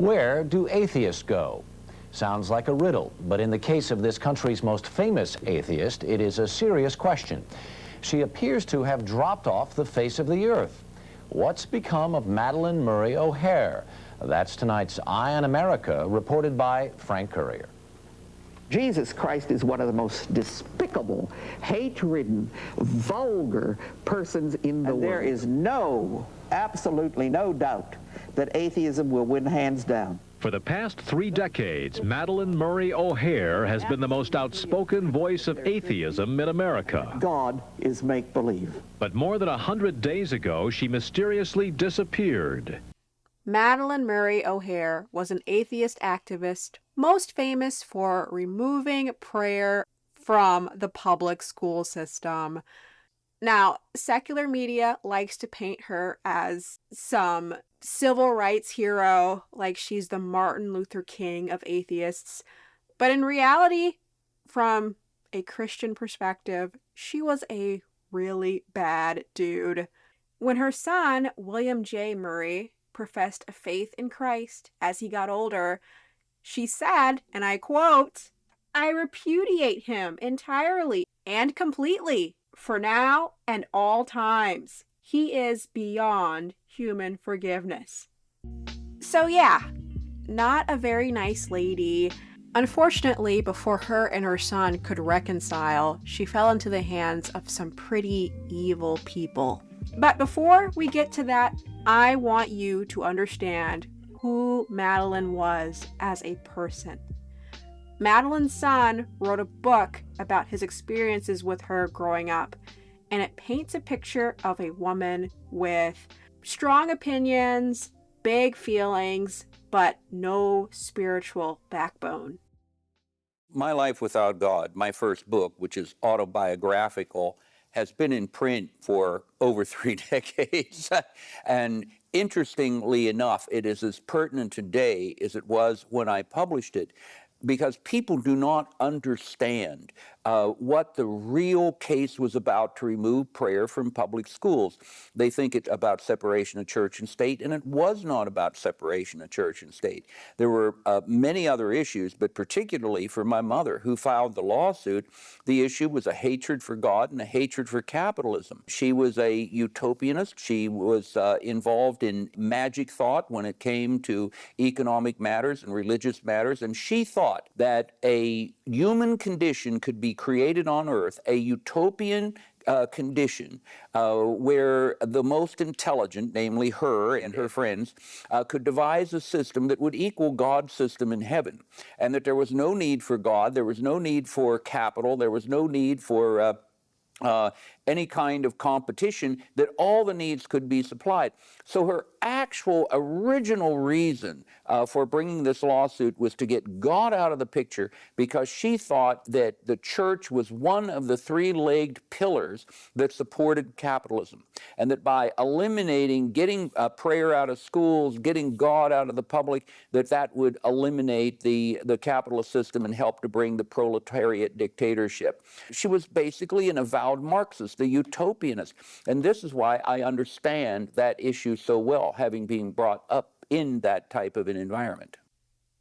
Where do atheists go? Sounds like a riddle, but in the case of this country's most famous atheist, it is a serious question. She appears to have dropped off the face of the earth. What's become of Madalyn Murray O'Hair? That's tonight's Eye on America, reported by Frank Courier. Jesus Christ is one of the most despicable, hate-ridden, vulgar persons in the world. There is absolutely no doubt that atheism will win hands down. For the past 3 decades, Madalyn Murray O'Hair has been the most outspoken voice of atheism in America. God is make-believe. But more than 100 days ago, she mysteriously disappeared. Madalyn Murray O'Hair was an atheist activist, most famous for removing prayer from the public school system. Now, secular media likes to paint her as some civil rights hero, like she's the Martin Luther King of atheists. But in reality, from a Christian perspective, she was a really bad dude. When her son, William J. Murray, professed a faith in Christ as he got older, she said, and I quote, "I repudiate him entirely and completely, for now and all times. He is beyond human forgiveness." So yeah, not a very nice lady. Unfortunately, before her and her son could reconcile, she fell into the hands of some pretty evil people. But before we get to that, I want you to understand who Madalyn was as a person. Madalyn's son wrote a book about his experiences with her growing up, and it paints a picture of a woman with strong opinions, big feelings, but no spiritual backbone. My Life Without God, my first book, which is autobiographical, has been in print for over 3 decades. And interestingly enough, it is as pertinent today as it was when I published it, because people do not understand what the real case was about to remove prayer from public schools. They think it's about separation of church and state, and it was not about separation of church and state. There were many other issues, but particularly for my mother, who filed the lawsuit, the issue was a hatred for God and a hatred for capitalism. She was a utopianist. She was involved in magic thought when it came to economic matters and religious matters, and she thought that a human condition could be created on earth, a utopian condition where the most intelligent, namely her and her friends, could devise a system that would equal God's system in heaven, and that there was no need for God, there was no need for capital, there was no need for any kind of competition, that all the needs could be supplied. So her actual original reason for bringing this lawsuit was to get God out of the picture, because she thought that the church was one of the 3-legged pillars that supported capitalism, and that by eliminating, getting prayer out of schools, getting God out of the public, that would eliminate the capitalist system and help to bring the proletariat dictatorship. She was basically an avowed Marxist, a utopianist, and this is why I understand that issue so well, having been brought up in that type of an environment.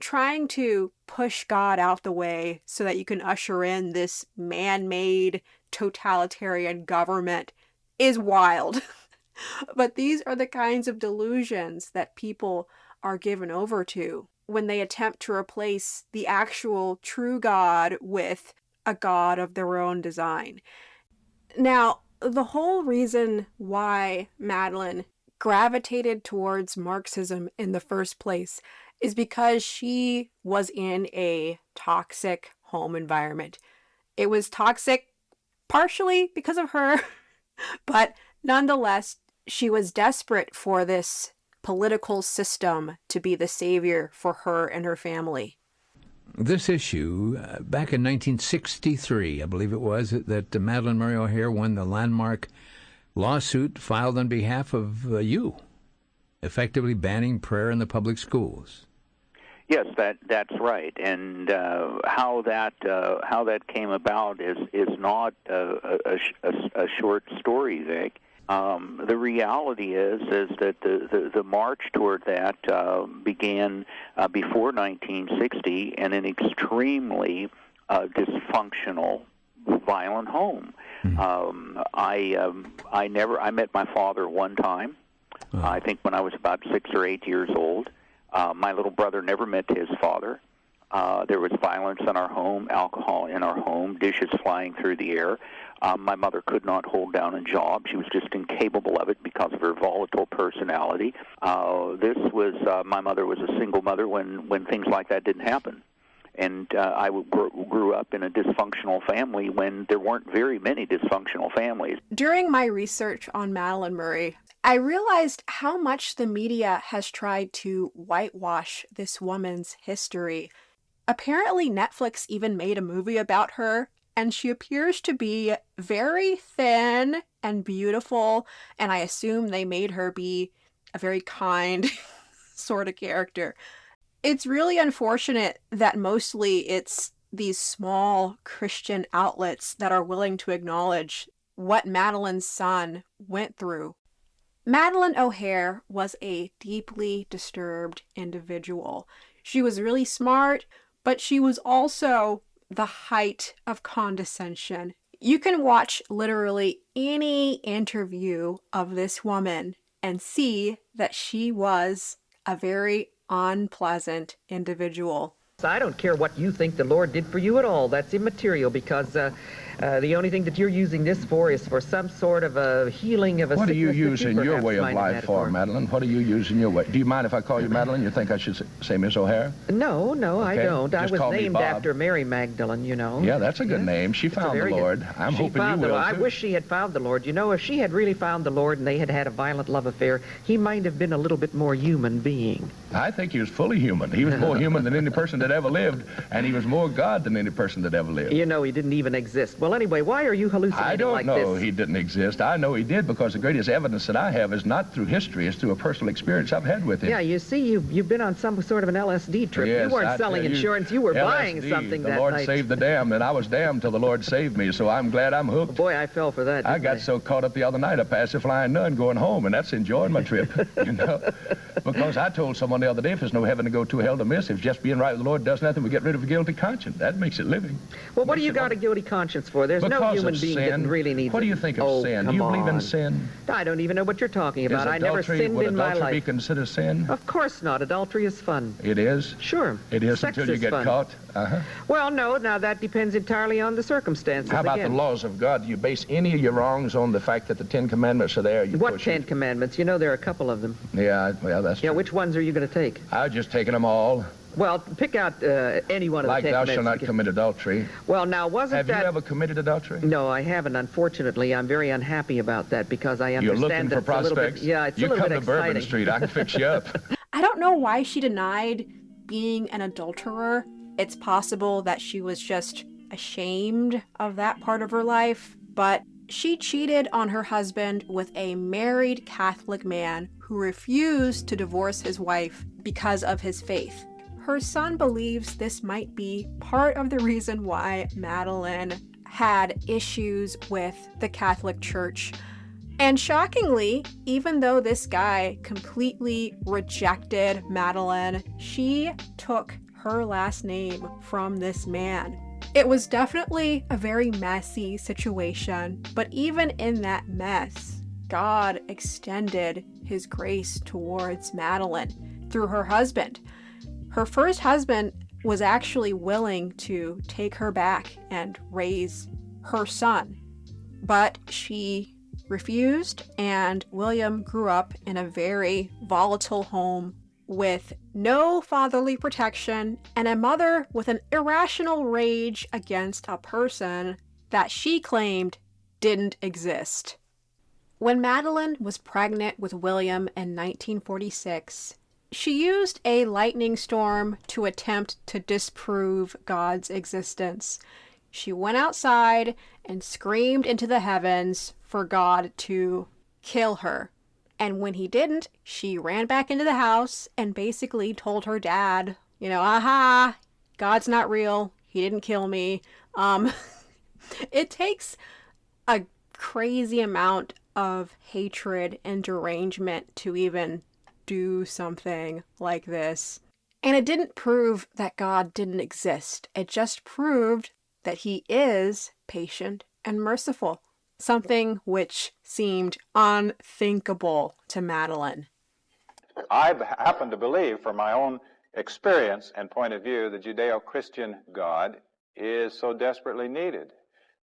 Trying to push God out the way so that you can usher in this man-made totalitarian government is wild. But these are the kinds of delusions that people are given over to when they attempt to replace the actual true God with a God of their own design. Now, the whole reason why Madalyn gravitated towards Marxism in the first place is because she was in a toxic home environment. It was toxic partially because of her, but nonetheless, she was desperate for this political system to be the savior for her and her family. This issue, back in 1963, I believe it was, that Madalyn Murray O'Hair won the landmark lawsuit filed on behalf of you, effectively banning prayer in the public schools. Yes, that's right. And how that came about is not a short story, Vic. The reality is that the march toward that began before 1960 in an extremely dysfunctional, violent home. I met my father one time. I think when I was about 6 or 8 years old. My little brother never met his father. There was violence in our home, alcohol in our home, dishes flying through the air. My mother could not hold down a job. She was just incapable of it because of her volatile personality. My mother was a single mother when things like that didn't happen. And I grew up in a dysfunctional family when there weren't very many dysfunctional families. During my research on Madalyn Murray, I realized how much the media has tried to whitewash this woman's history. Apparently, Netflix even made a movie about her, and she appears to be very thin and beautiful, and I assume they made her be a very kind sort of character. It's really unfortunate that mostly it's these small Christian outlets that are willing to acknowledge what Madalyn's son went through. Madalyn O'Hair was a deeply disturbed individual. She was really smart, but she was also the height of condescension. You can watch literally any interview of this woman and see that she was a very unpleasant individual. I don't care what you think the Lord did for you at all. That's immaterial, because the only thing that you're using this for is for some sort of a healing of a sickness. What do you use in your way of life for, Madalyn? What do you use in your way? Do you mind if I call you Madalyn? You think I should say Miss O'Hair? No, Okay. I don't. Just I call was me named Bob. after Mary Magdalene, you know. Yeah, that's a good name. She found the Lord. I'm hoping you will, I too. wish she had found the Lord. You know, if she had really found the Lord and they had had a violent love affair, he might have been a little bit more human being. I think he was fully human. He was more human than any person that ever lived, and he was more God than any person that ever lived. You know, he didn't even exist. Well, anyway, why are you hallucinating I don't like know this? he didn't exist. I know he did, because the greatest evidence that I have is not through history, it's through a personal experience I've had with him. Yeah, you see, you've been on some sort of an LSD trip. Yes, you weren't I selling tell you, insurance, you were LSD, buying something that The Lord night. saved the damned, and I was damned till the Lord saved me, so I'm glad I'm hooked. Boy, I fell for that. I got so caught up the other night, I passed a flying nun going home, and that's enjoying my trip, you know. Because I told someone the other day, if there's no heaven to go to, hell to miss, if just being right with the Lord does nothing, we get rid of a guilty conscience. That makes it living. Well, what do you got a guilty conscience for? There's no human being that really needs it. What do you think of sin? Do you believe in sin? I don't even know what you're talking about. I Would never sinned in my adultery be life. considered sin? Of course not. Adultery is fun. It is? Sure. It is Sex until you is get fun. caught? Well, no. Now, that depends entirely on the circumstances. How about again. the laws of God? Do you base any of your wrongs on the fact that the Ten Commandments are there? What Ten Commandments? You know, there are a couple of them. Yeah, well, that's true. Which ones are you going to take? I've just taken them all. Well, pick out any one of Like the Ten thou Commandments. shalt not commit adultery. Well, now, wasn't that... Have you ever committed adultery? No, I haven't, unfortunately. I'm very unhappy about that, because I You're understand looking for that it's a little bit... prospects? Yeah, it's you a little come bit to Bourbon exciting. Street, I can fix you up. I don't know why she denied being an adulterer. It's possible that she was just ashamed of that part of her life, but she cheated on her husband with a married Catholic man who refused to divorce his wife because of his faith. Her son believes this might be part of the reason why Madalyn had issues with the Catholic Church. And shockingly, even though this guy completely rejected Madalyn, she took her last name from this man. It was definitely a very messy situation, but even in that mess, God extended his grace towards Madalyn through her husband. Her first husband was actually willing to take her back and raise her son, but she refused, and William grew up in a very volatile home with no fatherly protection and a mother with an irrational rage against a person that she claimed didn't exist. When Madalyn was pregnant with William in 1946, she used a lightning storm to attempt to disprove God's existence. She went outside and screamed into the heavens for God to kill her. And when he didn't, she ran back into the house and basically told her dad, aha, God's not real. He didn't kill me. It takes a crazy amount of hatred and derangement to even do something like this. And it didn't prove that God didn't exist. It just proved that he is patient and merciful, something which seemed unthinkable to Madalyn. I happen to believe, from my own experience and point of view, the Judeo-Christian God is so desperately needed.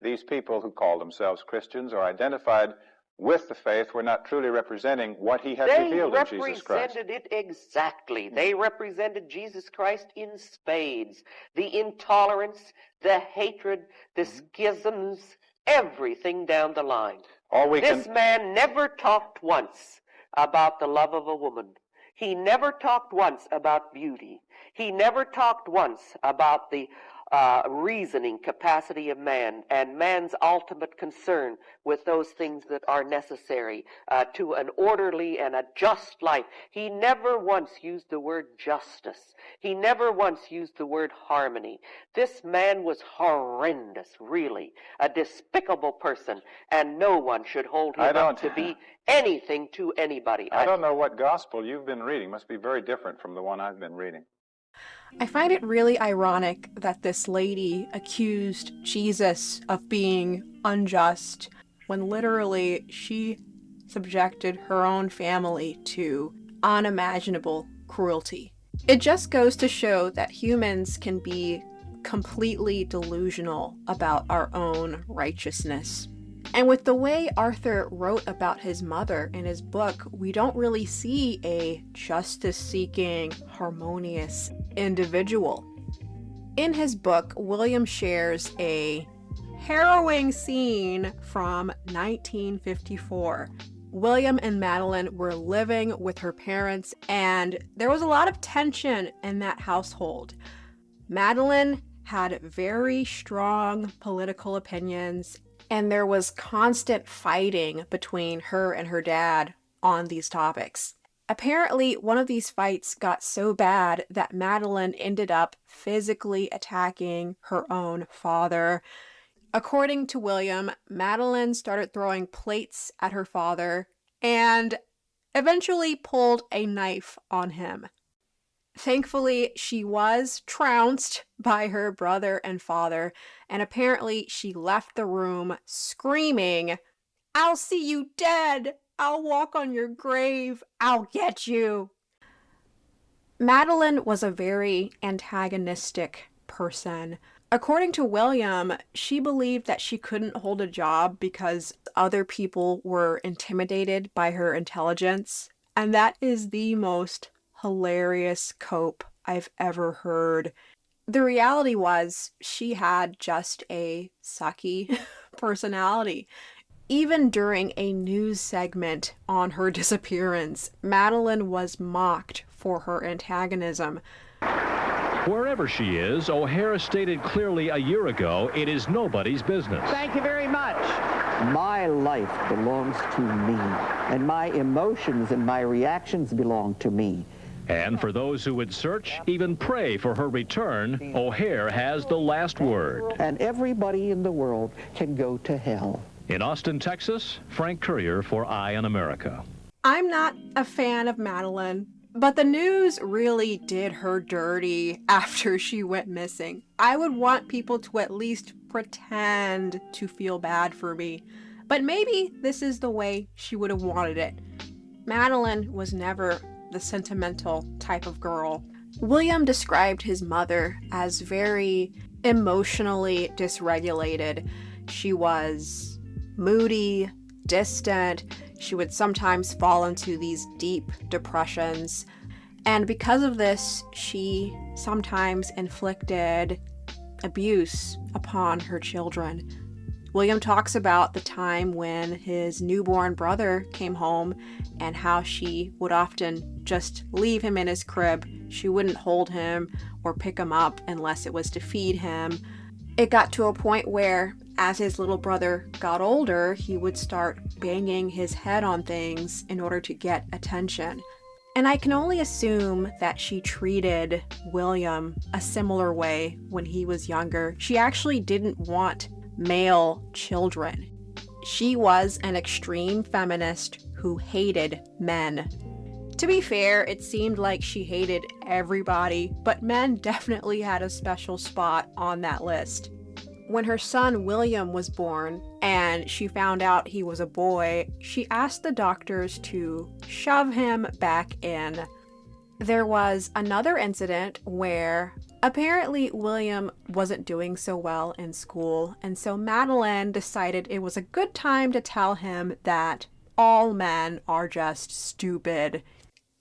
These people who call themselves Christians are identified with the faith. We're not truly representing what he had revealed in Jesus Christ. They represented it exactly. They represented Jesus Christ in spades. The intolerance, the hatred, the schisms, everything down the line. This man never talked once about the love of a woman. He never talked once about beauty. He never talked once about the reasoning capacity of man and man's ultimate concern with those things that are necessary to an orderly and a just life. He never once used the word justice. He never once used the word harmony. This man was horrendous, really, a despicable person, and no one should hold him up to be anything to anybody. I don't know what gospel you've been reading. Must be very different from the one I've been reading. I find it really ironic that this lady accused Jesus of being unjust when literally she subjected her own family to unimaginable cruelty. It just goes to show that humans can be completely delusional about our own righteousness. And with the way Arthur wrote about his mother in his book, we don't really see a justice-seeking, harmonious individual. In his book, William shares a harrowing scene from 1954. William and Madalyn were living with her parents, and there was a lot of tension in that household. Madalyn had very strong political opinions, and there was constant fighting between her and her dad on these topics. Apparently, one of these fights got so bad that Madalyn ended up physically attacking her own father. According to William, Madalyn started throwing plates at her father and eventually pulled a knife on him. Thankfully, she was trounced by her brother and father, and apparently she left the room screaming, "I'll see you dead! I'll walk on your grave! I'll get you!" Madalyn was a very antagonistic person. According to William, she believed that she couldn't hold a job because other people were intimidated by her intelligence, and that is the most hilarious cope I've ever heard. The reality was she had just a sucky personality. Even during a news segment on her disappearance, Madalyn was mocked for her antagonism. Wherever she is, O'Hair stated clearly a year ago, it is nobody's business. Thank you very much. My life belongs to me, and my emotions and my reactions belong to me. And for those who would search, even pray for her return, O'Hair has the last word. And everybody in the world can go to hell. In Austin, Texas, Frank Courier for Eye on America. I'm not a fan of Madalyn, but the news really did her dirty after she went missing. I would want people to at least pretend to feel bad for me, but maybe this is the way she would have wanted it. Madalyn was never the sentimental type of girl. William described his mother as very emotionally dysregulated. She was moody, distant. She would sometimes fall into these deep depressions. And because of this, she sometimes inflicted abuse upon her children. William talks about the time when his newborn brother came home and how she would often just leave him in his crib. She wouldn't hold him or pick him up unless it was to feed him. It got to a point where, as his little brother got older, he would start banging his head on things in order to get attention. And I can only assume that she treated William a similar way when he was younger. She actually didn't want male children. She was an extreme feminist who hated men. To be fair, it seemed like she hated everybody, but men definitely had a special spot on that list. When her son William was born and she found out he was a boy, she asked the doctors to shove him back in. There was another incident where apparently William wasn't doing so well in school, and so Madalyn decided it was a good time to tell him that all men are just stupid.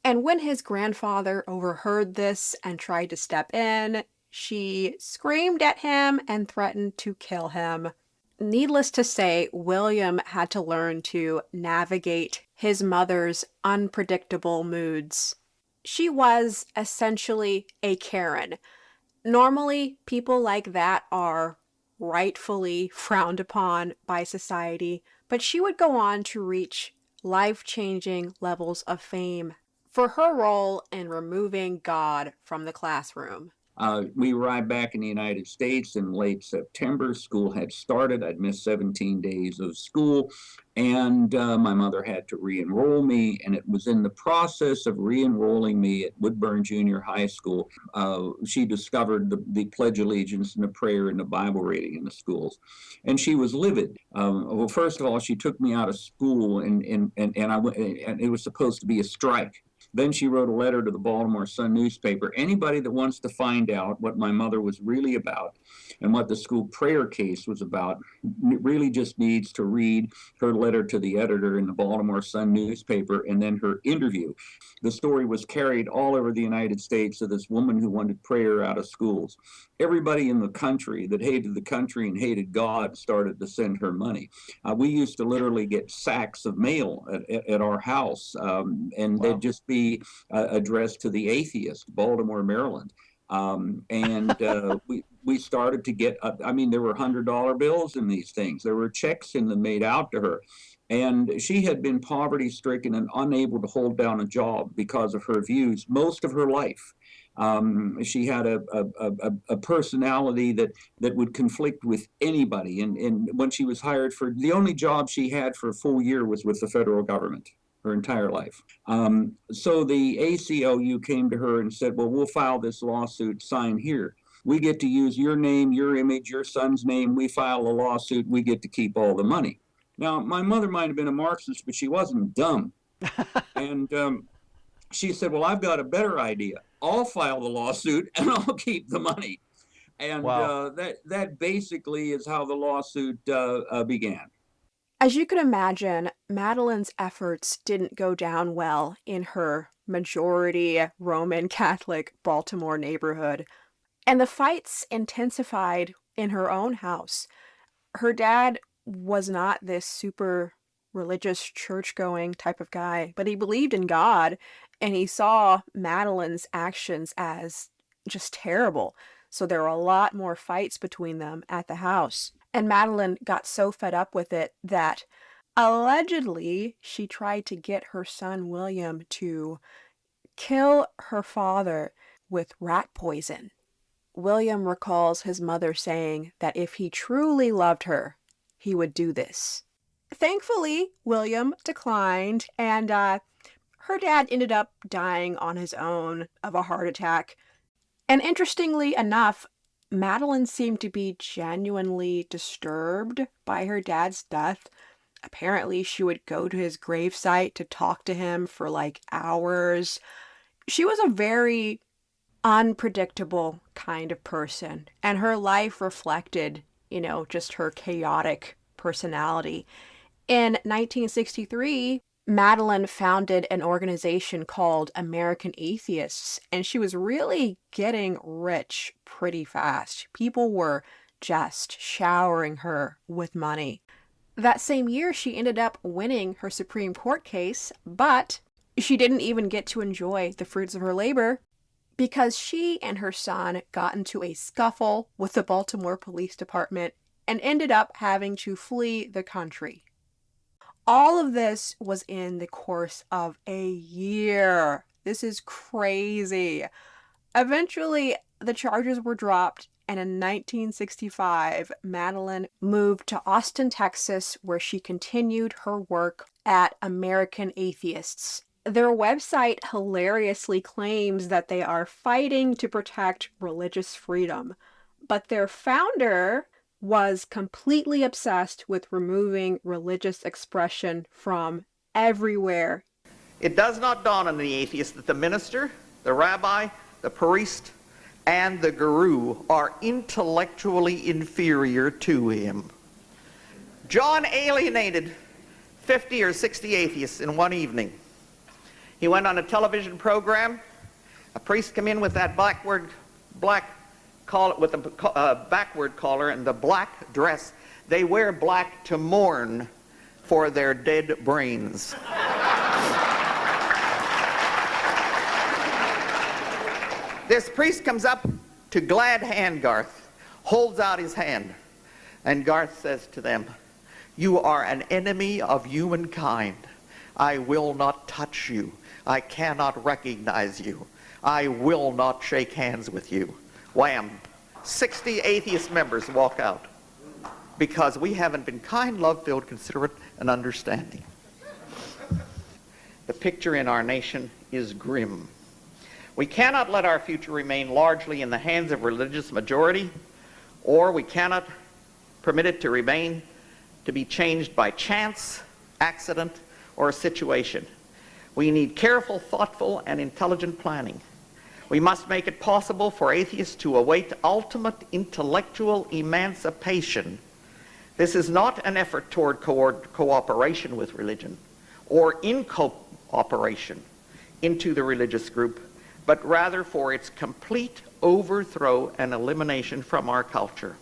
And when his grandfather overheard this and tried to step in, she screamed at him and threatened to kill him. Needless to say, William had to learn to navigate his mother's unpredictable moods. She was essentially a Karen. Normally, people like that are rightfully frowned upon by society, but she would go on to reach life-changing levels of fame for her role in removing God from the classroom. We arrived back in the United States in late September. School had started. I'd missed 17 days of school, and my mother had to re-enroll me, and it was in the process of re-enrolling me at Woodburn Junior High School. She discovered the Pledge of Allegiance and the prayer and the Bible reading in the schools, and she was livid. Well, first of all, she took me out of school, and it was supposed to be a strike. Then she wrote a letter to the Baltimore Sun newspaper. Anybody that wants to find out what my mother was really about and what the school prayer case was about really just needs to read her letter to the editor in the Baltimore Sun newspaper and then her interview. The story was carried all over the United States of this woman who wanted prayer out of schools. Everybody in the country that hated the country and hated God started to send her money. We used to literally get sacks of mail at our house, and they'd just be addressed to the Atheist, Baltimore, Maryland. We started to get, there were $100 bills in these things. There were checks in them made out to her. And she had been poverty-stricken and unable to hold down a job because of her views most of her life. She had a personality that would conflict with anybody. And when she was hired for, the only job she had for a full year was with the federal government. Her entire life. So the ACLU came to her and said, well, we'll file this lawsuit, sign here. We get to use your name, your image, your son's name. We file a lawsuit. We get to keep all the money. Now, my mother might have been a Marxist, but she wasn't dumb. And she said, well, I've got a better idea. I'll file the lawsuit and I'll keep the money. And wow. That basically is how the lawsuit began. As you can imagine, Madalyn's efforts didn't go down well in her majority Roman Catholic Baltimore neighborhood, and the fights intensified in her own house. Her dad was not this super religious church-going type of guy, but he believed in God, and he saw Madalyn's actions as just terrible. So there were a lot more fights between them at the house. And Madalyn got so fed up with it that allegedly she tried to get her son William to kill her father with rat poison. William recalls his mother saying that if he truly loved her, he would do this. Thankfully, William declined, and her dad ended up dying on his own of a heart attack. And interestingly enough, Madalyn seemed to be genuinely disturbed by her dad's death. Apparently, she would go to his gravesite to talk to him for like hours. She was a very unpredictable kind of person, and her life reflected, just her chaotic personality. In 1963, Madalyn founded an organization called American Atheists, and she was really getting rich pretty fast. People were just showering her with money. That same year, she ended up winning her Supreme Court case, but she didn't even get to enjoy the fruits of her labor because she and her son got into a scuffle with the Baltimore Police Department and ended up having to flee the country. All of this was in the course of a year. This is crazy. Eventually, the charges were dropped And in 1965, Madalyn moved to Austin, Texas, where she continued her work at American Atheists. Their website hilariously claims that they are fighting to protect religious freedom, but their founder was completely obsessed with removing religious expression from everywhere. It does not dawn on the atheist that the minister, the rabbi, the priest, and the guru are intellectually inferior to him. John alienated 50 or 60 atheists in one evening. He went on a television program. A priest came in with that backward collar and the black dress. They wear black to mourn for their dead brains. This priest comes up to glad hand Garth, holds out his hand, and Garth says to them, "You are an enemy of humankind. I will not touch you. I cannot recognize you. I will not shake hands with you." Wham! 60 atheist members walk out because we haven't been kind, love-filled, considerate, and understanding. The picture in our nation is grim. We cannot let our future remain largely in the hands of religious majority, or we cannot permit it to remain to be changed by chance, accident, or a situation. We need careful, thoughtful, and intelligent planning. We must make it possible for atheists to await ultimate intellectual emancipation. This is not an effort toward cooperation with religion or incorporation into the religious group, but rather for its complete overthrow and elimination from our culture.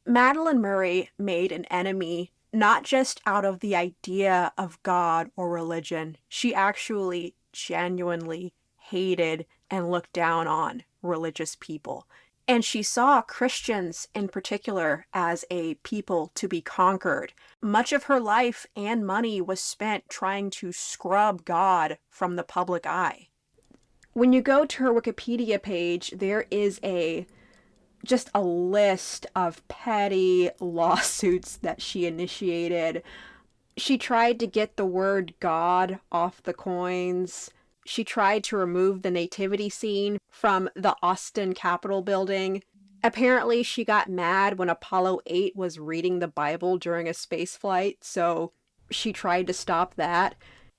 Madalyn Murray made an enemy not just out of the idea of God or religion. She actually genuinely hated and looked down on religious people. And she saw Christians in particular as a people to be conquered. Much of her life and money was spent trying to scrub God from the public eye. When you go to her Wikipedia page, there is just a list of petty lawsuits that she initiated. She tried to get the word God off the coins. She tried to remove the nativity scene from the Austin Capitol building. Apparently, she got mad when Apollo 8 was reading the Bible during a space flight, so she tried to stop that.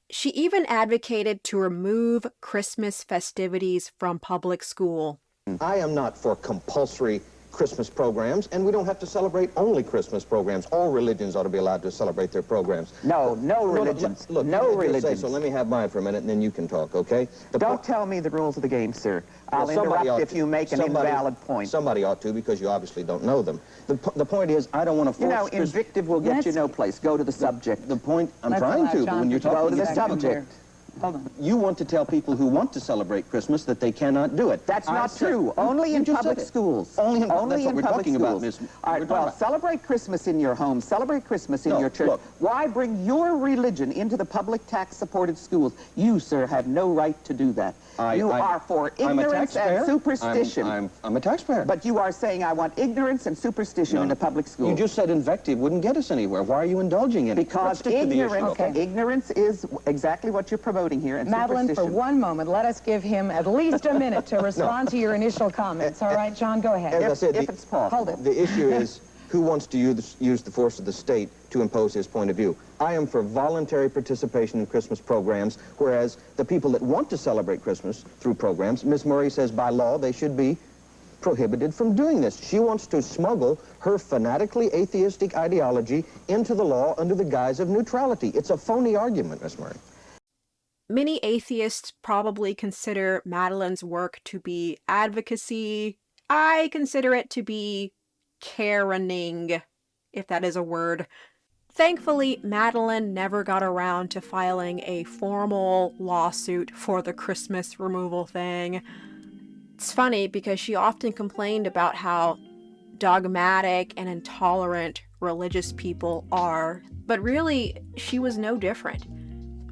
She even advocated to remove Christmas festivities from public school. I am not for compulsory Christmas programs, and we don't have to celebrate only Christmas programs. All religions ought to be allowed to celebrate their programs. No religions. Look, no religions. So let me have mine for a minute, and then you can talk, okay? Don't tell me the rules of the game, sir. I'll interrupt if you make an invalid point. Somebody ought to, because you obviously don't know them. The point is, I don't want to force... You know, invective will get you no place. Go to the subject. The point, I'm trying to, but when you're talking... Go to the subject. Hold on. You want to tell people who want to celebrate Christmas that they cannot do it. That's not true. Only in public schools. Only in public schools. That's what we're talking about, Miss. All right, well, celebrate Christmas in your home. Celebrate Christmas in your church. Look. Why bring your religion into the public tax-supported schools? You, sir, have no right to do that. You are for ignorance and superstition. I'm a taxpayer. But you are saying I want ignorance and superstition in the public schools. You just said invective wouldn't get us anywhere. Why are you indulging in it? Because ignorance is exactly what you're promoting here. And Madalyn, for one moment, let us give him at least a minute to respond to your initial comments. All right, John, go ahead. As I said, if it's possible. Hold it. The issue is who wants to use the force of the state to impose his point of view. I am for voluntary participation in Christmas programs, whereas the people that want to celebrate Christmas through programs, Ms. Murray says by law they should be prohibited from doing this. She wants to smuggle her fanatically atheistic ideology into the law under the guise of neutrality. It's a phony argument, Ms. Murray. Many atheists probably consider Madalyn's work to be advocacy. I consider it to be Karening, if that is a word. Thankfully, Madalyn never got around to filing a formal lawsuit for the Christmas removal thing. It's funny because she often complained about how dogmatic and intolerant religious people are, but really, she was no different.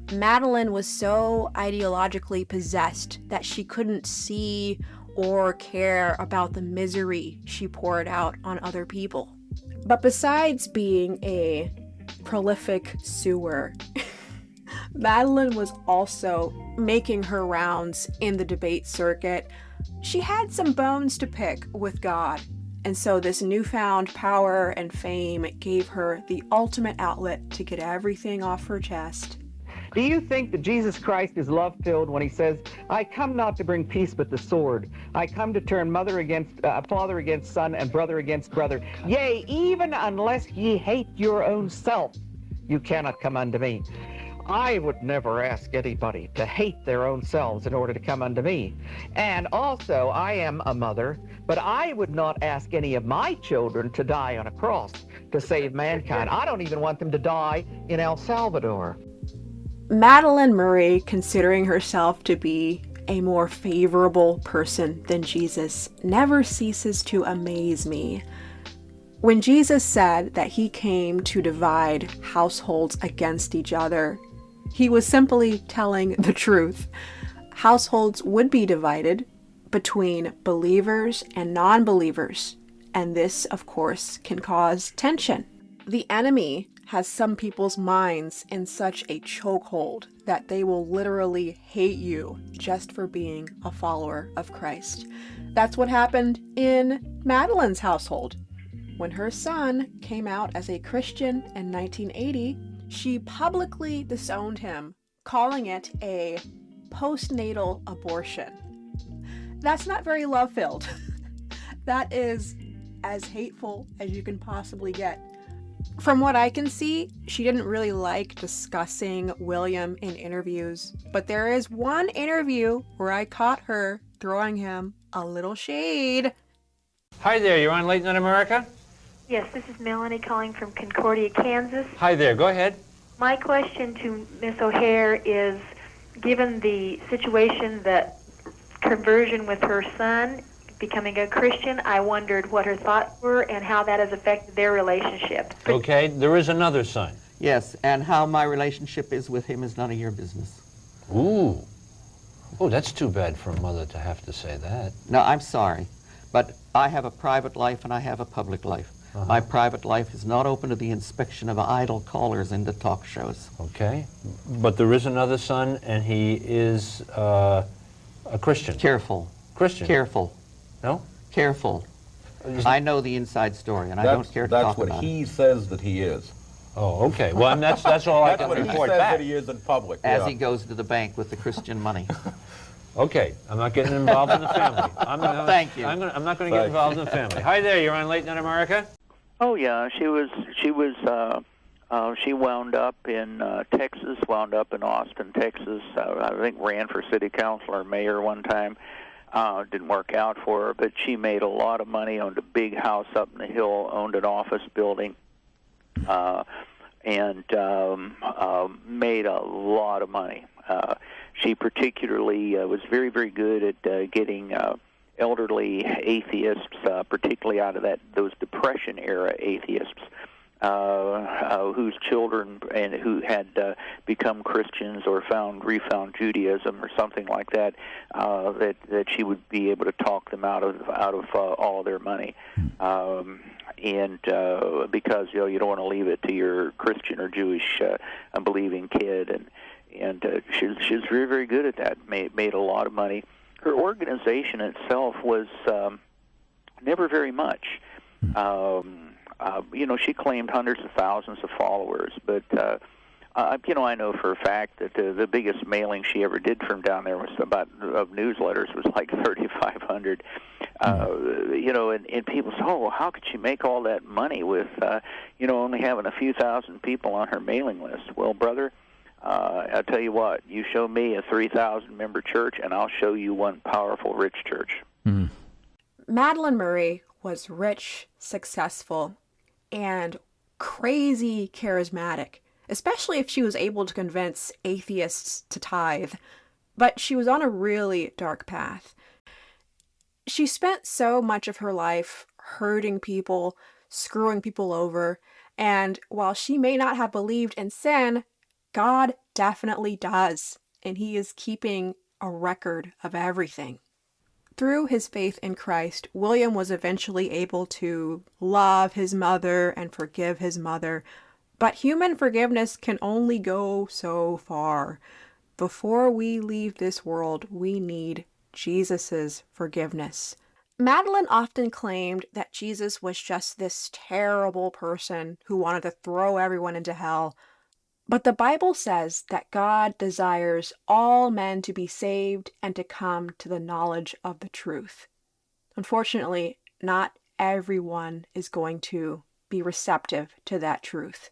Madalyn was so ideologically possessed that she couldn't see or care about the misery she poured out on other people. But besides being a prolific suer, Madalyn was also making her rounds in the debate circuit. She had some bones to pick with God, and so this newfound power and fame gave her the ultimate outlet to get everything off her chest. Do you think that Jesus Christ is love-filled when he says, I come not to bring peace but the sword. I come to turn father against son and brother against brother. Yea, even unless ye hate your own self, you cannot come unto me. I would never ask anybody to hate their own selves in order to come unto me. And also, I am a mother, but I would not ask any of my children to die on a cross to save mankind. I don't even want them to die in El Salvador. Madalyn Murray, considering herself to be a more favorable person than Jesus, never ceases to amaze me. When Jesus said that he came to divide households against each other, he was simply telling the truth. Households would be divided between believers and non-believers, and this, of course, can cause tension. The enemy has some people's minds in such a chokehold that they will literally hate you just for being a follower of Christ. That's what happened in Madalyn's household. When her son came out as a Christian in 1980, she publicly disowned him, calling it a postnatal abortion. That's not very love-filled. That is as hateful as you can possibly get. From what I can see, she didn't really like discussing William in interviews, but there is one interview where I caught her throwing him a little shade. Hi there, you're on Late Night America? Yes, this is Melanie calling from Concordia, Kansas. Hi there, go ahead. My question to Miss O'Hair is, given the situation that conversion with her son, becoming a Christian, I wondered what her thoughts were and how that has affected their relationship. Okay, there is another son. Yes, and how my relationship is with him is none of your business. Ooh. Oh, that's too bad for a mother to have to say that. No, I'm sorry, but I have a private life and I have a public life. My private life is not open to the inspection of idle callers into talk shows. Okay, but there is another son and he is a Christian. Careful. Christian? Careful. No? Careful. I know the inside story, and I don't care to talk about it. That's what he says that he is. Oh, okay. Well, and that's all I can report back. That's what he says that he is in public. As he goes to the bank with the Christian money. Okay, I'm not getting involved in the family. Thank you. I'm not going to get involved in the family. Hi there, you're on Late Night America? Oh yeah, she wound up in Texas, wound up in Austin, Texas. I think ran for city councilor or mayor one time. Didn't work out for her, but she made a lot of money, owned a big house up in the hill, owned an office building, and made a lot of money. She particularly was very, very good at getting elderly atheists, particularly out of those Depression-era atheists, whose children and who had become Christians or refound Judaism or something like that, that she would be able to talk them out of all of their money, and because you don't want to leave it to your Christian or Jewish unbelieving kid, and she's very, very good at that. Made a lot of money. Her organization itself was never very much. She claimed hundreds of thousands of followers, but I know for a fact that the biggest mailing she ever did from down there was of newsletters was like 3,500. And people say, oh, how could she make all that money with only having a few thousand people on her mailing list? Well, brother, I'll tell you what, you show me a 3,000 member church and I'll show you one powerful, rich church. Madalyn Murray was rich, successful, and crazy charismatic, especially if she was able to convince atheists to tithe. But she was on a really dark path. She spent so much of her life hurting people, screwing people over, and while she may not have believed in sin, God definitely does, and he is keeping a record of everything. Through his faith in Christ, William was eventually able to love his mother and forgive his mother. But human forgiveness can only go so far. Before we leave this world, we need Jesus's forgiveness. Madalyn often claimed that Jesus was just this terrible person who wanted to throw everyone into hell. But the Bible says that God desires all men to be saved and to come to the knowledge of the truth. Unfortunately, not everyone is going to be receptive to that truth.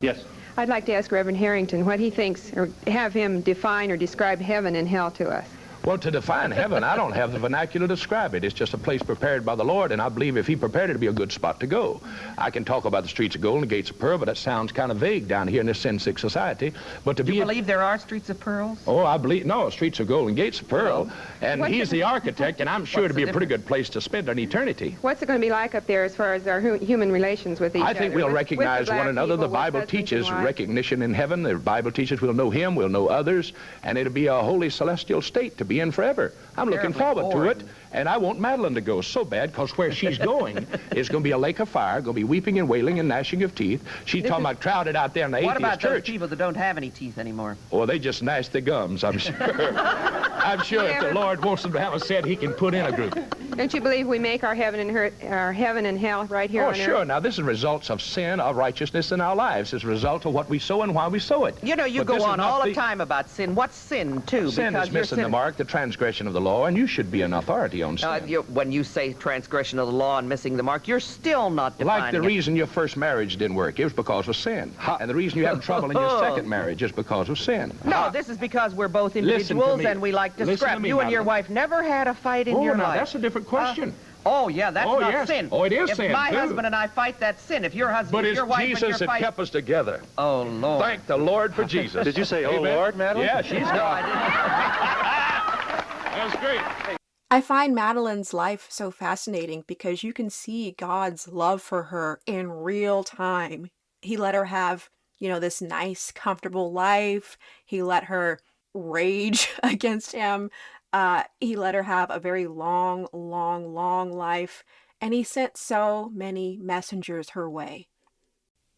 Yes. I'd like to ask Reverend Harrington what he thinks, or have him define or describe heaven and hell to us. Well, to define heaven, I don't have the vernacular to describe it. It's just a place prepared by the Lord, and I believe if he prepared it, it'd be a good spot to go. I can talk about the streets of gold and the gates of pearl, but that sounds kind of vague down here in this sin-sick society. But to Do you believe there are streets of pearls? Oh, I believe, no, streets of gold and gates of pearl. And he's the architect, and I'm sure it'd be a pretty good place to spend an eternity. What's it going to be like up there as far as our human relations with each other? I think we'll recognize one another. The Bible teaches recognition in heaven. The Bible teaches we'll know him, we'll know others, and it'll be a holy celestial state to be in forever. I'm looking forward to it, and I want Madalyn to go so bad, because where she's going is going to be a lake of fire, going to be weeping and wailing and gnashing of teeth. She's talking about crowded out there in the atheist church. What about those people that don't have any teeth anymore? Oh, they just gnash their gums, I'm sure. I'm sure if the Lord wants them to have a set, he can put in a group. Don't you believe we make our heaven and hell right here on earth? Oh, sure. Now, this is results of sin, of righteousness in our lives. It's a result of what we sow and why we sow it. You know, you go on all the time about sin. What's sin, too? Sin is missing the mark, the transgression of the law, and you should be an authority on sin. When you say transgression of the law and missing the mark, you're still not defining Like the reason your first marriage didn't work, it was because of sin. And the reason you have trouble in your second marriage is because of sin. No, this is because we're both individuals and we like to scrap. You and your wife never had a fight in your life. That's a different question. Oh, yeah, that's not sin. Oh, it is sin, If my too. husband and I fight, that's sin. If your husband, But if it's your wife Jesus and your that fight... kept us together. Oh, Lord. Thank the Lord for Jesus. Did you say, oh, Amen. Lord, Madalyn? Yeah, she's No, got I That's great. I find Madalyn's life so fascinating because you can see God's love for her in real time. He let her have, this nice, comfortable life. He let her rage against him. He let her have a very long, long, long life. And he sent so many messengers her way.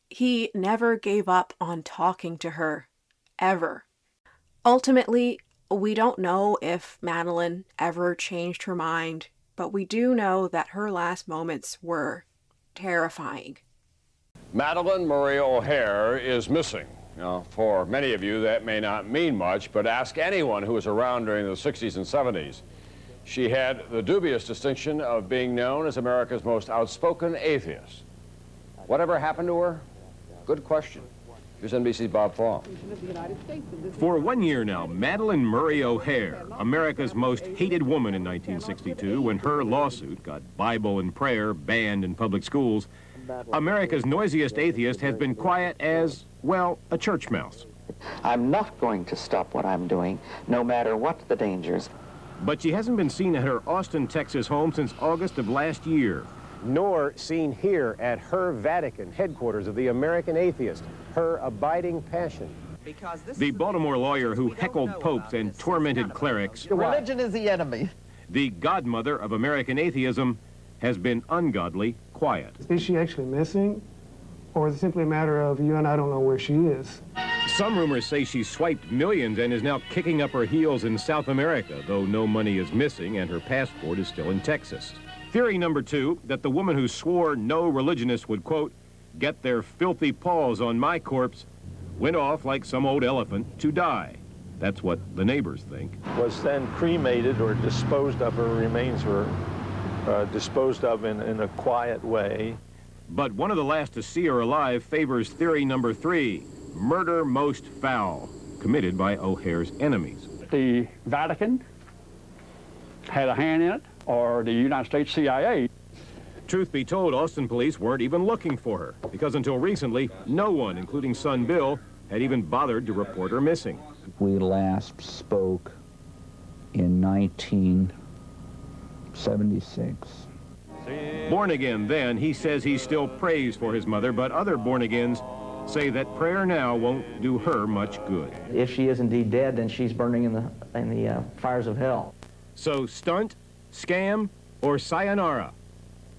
He never gave up on talking to her, ever. Ultimately, we don't know if Madalyn ever changed her mind, but we do know that her last moments were terrifying. Madalyn Murray O'Hair is missing. Now, for many of you, that may not mean much, but ask anyone who was around during the 60s and 70s. She had the dubious distinction of being known as America's most outspoken atheist. Whatever happened to her? Good question. Here's NBC's Bob Fall. For 1 year now, Madalyn Murray O'Hair, America's most hated woman in 1962, when her lawsuit got Bible and prayer banned in public schools, America's noisiest atheist has been quiet as, well, a church mouse. I'm not going to stop what I'm doing, no matter what the dangers. But she hasn't been seen at her Austin, Texas home since August of last year. Nor seen here at her Vatican headquarters of the American Atheist, her abiding passion. The Baltimore lawyer who heckled popes and tormented clerics, Religion is the enemy. the godmother of American atheism, has been ungodly quiet. Is she actually missing? Or is it simply a matter of you and I don't know where she is? Some rumors say she swiped millions and is now kicking up her heels in South America, though no money is missing and her passport is still in Texas. Theory number 2, that the woman who swore no religionist would, quote, get their filthy paws on my corpse, went off like some old elephant to die. That's what the neighbors think. Was then cremated or disposed of, her remains were disposed of in a quiet way. But one of the last to see her alive favors theory number 3, murder most foul, committed by O'Hair's enemies. The Vatican had a hand in it, or the United States CIA. Truth be told, Austin police weren't even looking for her, because until recently, no one, including son Bill, had even bothered to report her missing. We last spoke in 1976. Born again then, he says he still prays for his mother, but other born-agains say that prayer now won't do her much good. If she is indeed dead, then she's burning in the fires of hell. So stunt, scam, or sayonara?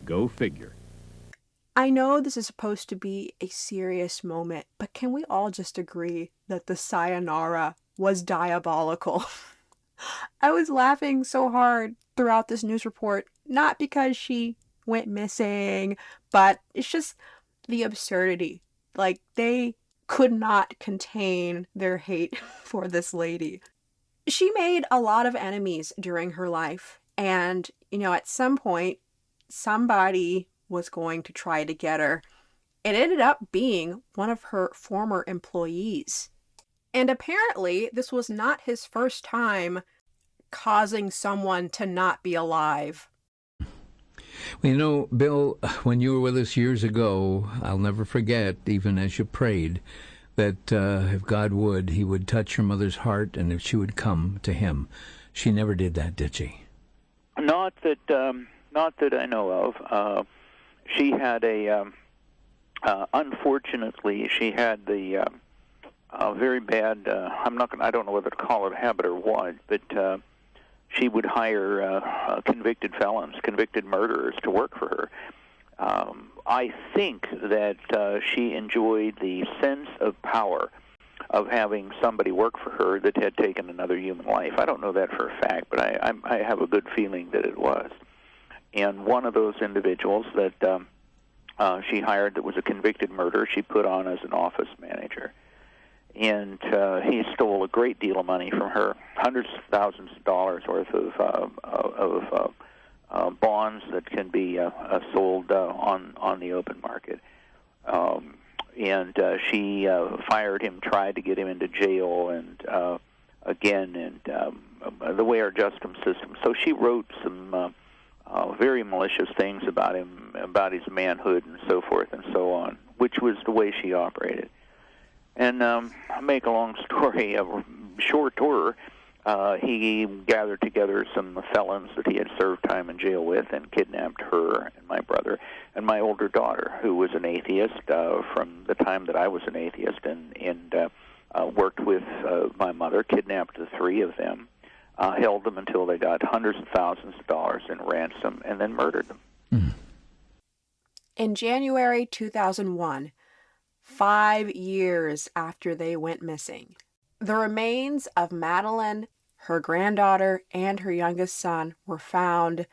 Go figure. I know this is supposed to be a serious moment, but can we all just agree that the sayonara was diabolical? I was laughing so hard throughout this news report, not because she went missing, but it's just the absurdity. Like, they could not contain their hate for this lady. She made a lot of enemies during her life, and, at some point, somebody was going to try to get her. It ended up being one of her former employees. And apparently, this was not his first time causing someone to not be alive. Well, Bill, when you were with us years ago, I'll never forget, even as you prayed, that if God would, he would touch your mother's heart and if she would come to him. She never did that, did she? Not that I know of. She had unfortunately, she had the very bad, I don't know whether to call it a habit or what, but she would hire convicted felons, convicted murderers to work for her. I think that she enjoyed the sense of power of having somebody work for her that had taken another human life. I don't know that for a fact, but I have a good feeling that it was. And one of those individuals that she hired that was a convicted murderer, she put on as an office manager. And he stole a great deal of money from her, hundreds of thousands of dollars worth of bonds that can be sold on the open market. And she fired him, tried to get him into jail, and the way our justice system. So she wrote some very malicious things about him, about his manhood and so forth and so on, which was the way she operated. And make a long story shorter, he gathered together some felons that he had served time in jail with and kidnapped her and my brother and my older daughter, who was an atheist from the time that I was an atheist, and worked with my mother, kidnapped the three of them, held them until they got hundreds of thousands of dollars in ransom, and then murdered them. In January 2001, 5 years after they went missing, the remains of Madalyn, her granddaughter, and her youngest son were found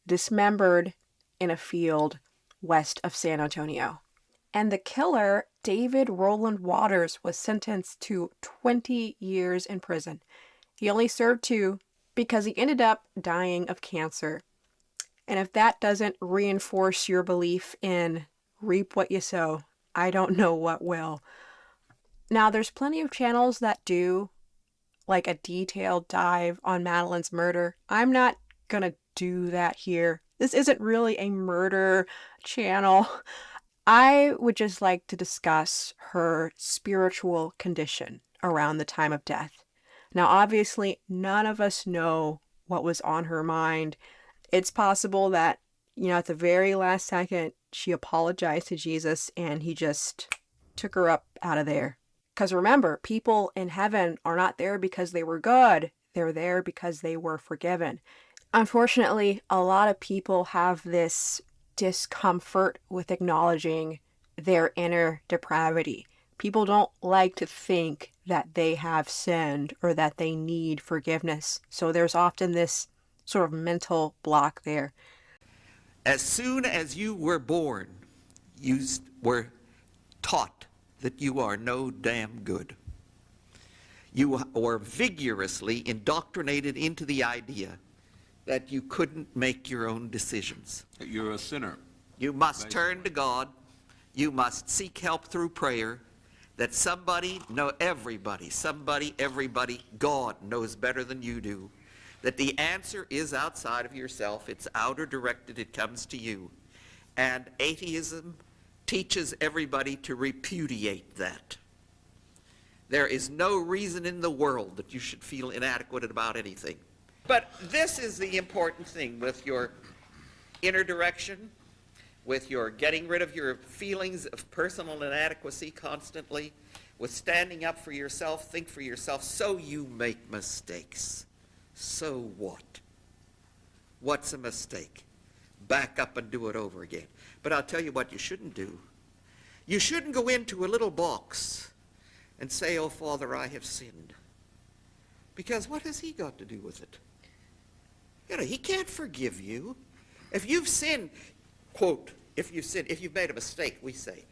dismembered in a field west of San Antonio. And the killer, David Roland Waters, was sentenced to 20 years in prison. He only served 2 because he ended up dying of cancer. And if that doesn't reinforce your belief in reap what you sow, I don't know what will. Now, there's plenty of channels that do like a detailed dive on Madalyn's murder. I'm not gonna do that here. This isn't really a murder channel. I would just like to discuss her spiritual condition around the time of death. Now, obviously, none of us know what was on her mind. It's possible that, at the very last second, she apologized to Jesus and he just took her up out of there. Because remember, people in heaven are not there because they were good. They're there because they were forgiven. Unfortunately, a lot of people have this discomfort with acknowledging their inner depravity. People don't like to think that they have sinned or that they need forgiveness. So there's often this sort of mental block there. As soon as you were born, you were taught that you are no damn good. You were vigorously indoctrinated into the idea that you couldn't make your own decisions. That you're a sinner. You must turn to God. You must seek help through prayer. That everybody, God knows better than you do. That the answer is outside of yourself. It's outer directed. It comes to you. And atheism teaches everybody to repudiate that. There is no reason in the world that you should feel inadequate about anything. But this is the important thing with your inner direction, with your getting rid of your feelings of personal inadequacy constantly, with standing up for yourself, think for yourself, so you make mistakes. So what? what's a mistake. Back up and do it over again. But I'll tell you what you shouldn't do. You shouldn't go into a little box and say, "Oh, Father, I have sinned." Because what has he got to do with it? You know, he can't forgive you. If you've sinned, quote, if you've made a mistake, we say,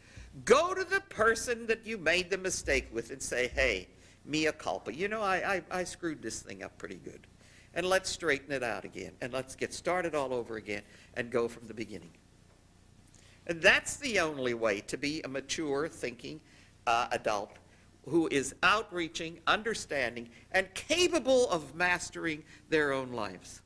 go to the person that you made the mistake with and say, "Hey, mea culpa. You know, I screwed this thing up pretty good. And let's straighten it out again. And let's get started all over again and go from the beginning." And that's the only way to be a mature, thinking adult who is outreaching, understanding, and capable of mastering their own lives.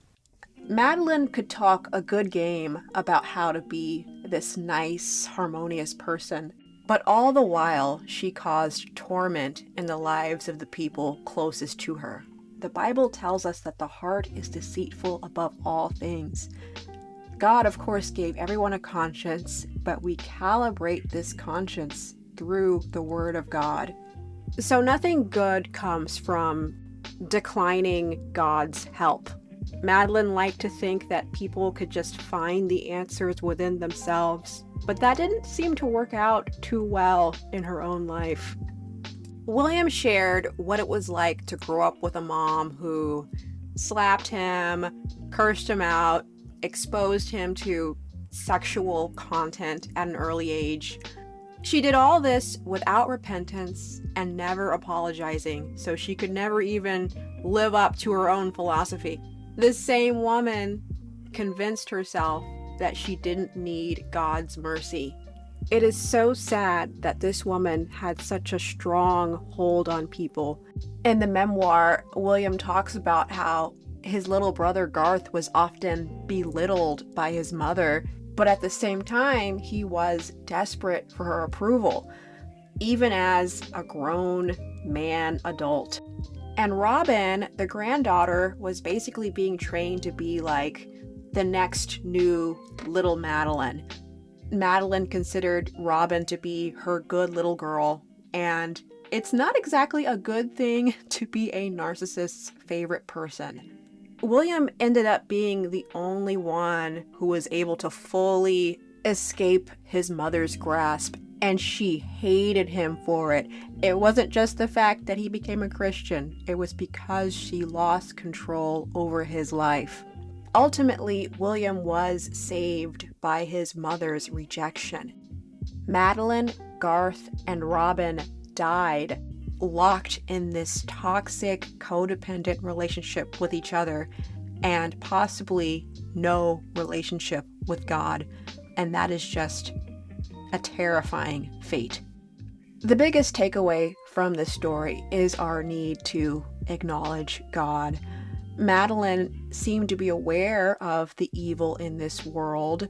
Madalyn could talk a good game about how to be this nice, harmonious person, but all the while she caused torment in the lives of the people closest to her. The Bible tells us that the heart is deceitful above all things. God, of course, gave everyone a conscience, but we calibrate this conscience through the Word of God. So nothing good comes from declining God's help. Madalyn liked to think that people could just find the answers within themselves, but that didn't seem to work out too well in her own life. William shared what it was like to grow up with a mom who slapped him, cursed him out, exposed him to sexual content at an early age. She did all this without repentance and never apologizing, so she could never even live up to her own philosophy. This same woman convinced herself that she didn't need God's mercy. It is so sad that this woman had such a strong hold on people. In the memoir, William talks about how his little brother Garth was often belittled by his mother, but at the same time, he was desperate for her approval, even as a grown man adult. And Robin, the granddaughter, was basically being trained to be like the next new little Madalyn. Madalyn considered Robin to be her good little girl, and it's not exactly a good thing to be a narcissist's favorite person. William ended up being the only one who was able to fully escape his mother's grasp, and she hated him for it. It wasn't just the fact that he became a Christian, it was because she lost control over his life. Ultimately, William was saved by his mother's rejection. Madalyn, Garth, and Robin died locked in this toxic, codependent relationship with each other and possibly no relationship with God. And that is just a terrifying fate. The biggest takeaway from this story is our need to acknowledge God. Madalyn seemed to be aware of the evil in this world,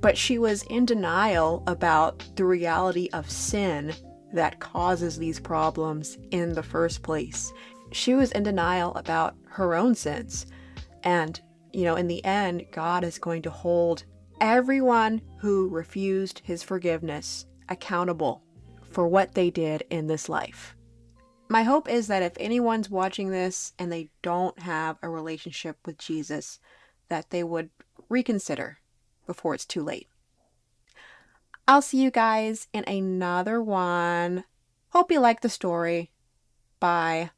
but she was in denial about the reality of sin that causes these problems in the first place. She was in denial about her own sins. And, in the end, God is going to hold everyone who refused his forgiveness accountable for what they did in this life. My hope is that if anyone's watching this and they don't have a relationship with Jesus, that they would reconsider before it's too late. I'll see you guys in another one. Hope you like the story. Bye.